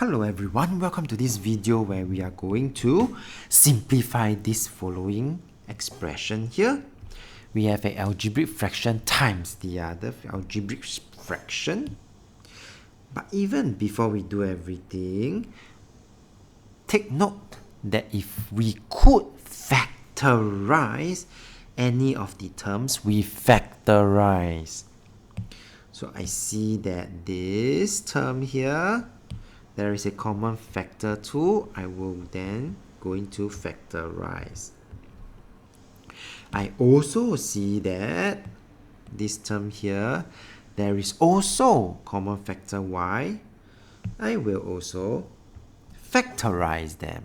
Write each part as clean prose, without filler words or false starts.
Hello everyone, welcome to this video where we are going to simplify this following expression here. We have an algebraic fraction times the other algebraic fraction. But even before we do everything, take note that if we could factorize any of the terms, we factorize. So I see that this term here, there is a common factor too. I will then going to factorize. I also see that this term here, there is also common factor y. I will also factorize them.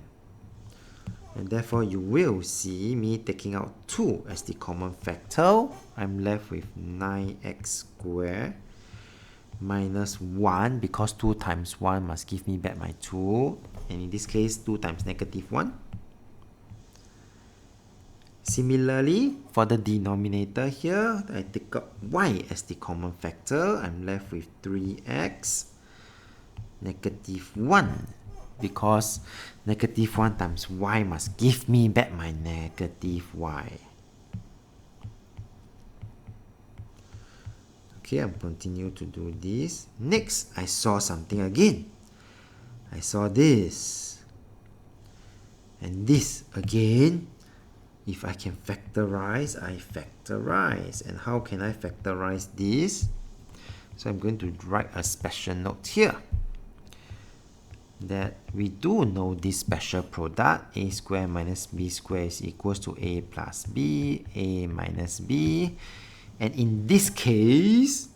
And therefore you will see me taking out 2 as the common factor. I'm left with 9x squared minus 1, because 2 times 1 must give me back my 2, and in this case 2 times negative 1. Similarly, for the denominator here, I take up y as the common factor. I'm left with 3x negative 1, because negative 1 times y must give me back my negative y. Okay, I'll continue to do this. Next, I saw something again. I saw this. And this again. If I can factorize, I factorize. And how can I factorize this? So I'm going to write a special note here. That we do know this special product. A squared minus b squared is equals to a plus b, a minus b. And in this case,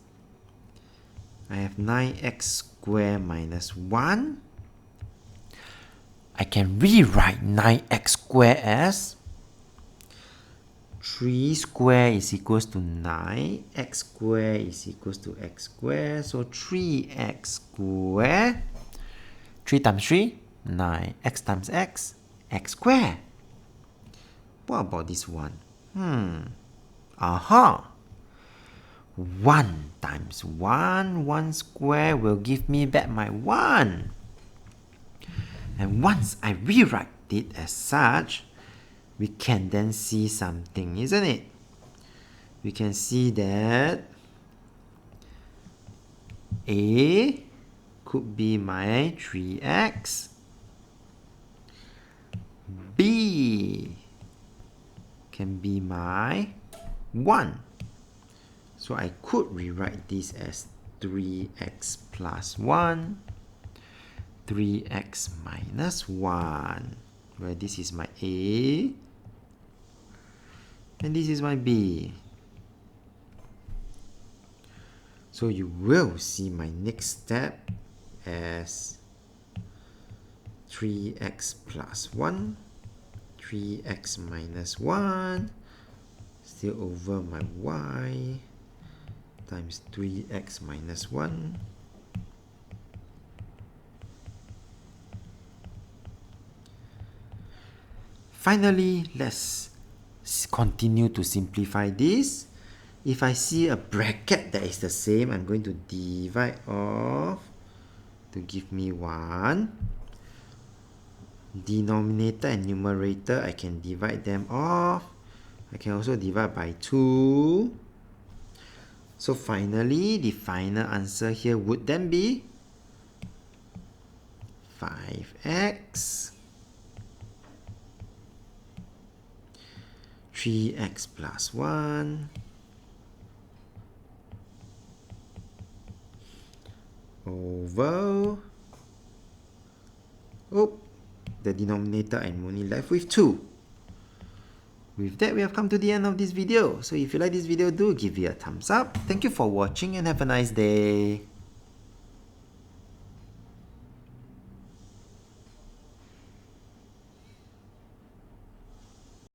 I have 9x squared minus 1. I can rewrite 9x squared as 3 squared is equals to 9. X squared is equals to x squared. So 3x squared. 3 times 3, 9. X times x, x squared. What about this one? Aha! 1 times 1, 1 square will give me back my 1. And once I rewrite it as such, we can then see something, isn't it? We can see that A could be my 3x, B can be my 1. So I could rewrite this as 3x plus 1, 3x minus 1, where this is my A, and this is my B. So you will see my next step as 3x plus 1, 3x minus 1, still over my y, times 3x minus 1. Finally, let's continue to simplify this. If I see a bracket that is the same, I'm going to divide off to give me 1. Denominator and numerator, I can divide them off. I can also divide by 2. So finally, the final answer here would then be 5x, 3x plus 1, over, the denominator I'm only left with 2. With that, we have come to the end of this video. So if you like this video, do give it a thumbs up. Thank you for watching and have a nice day.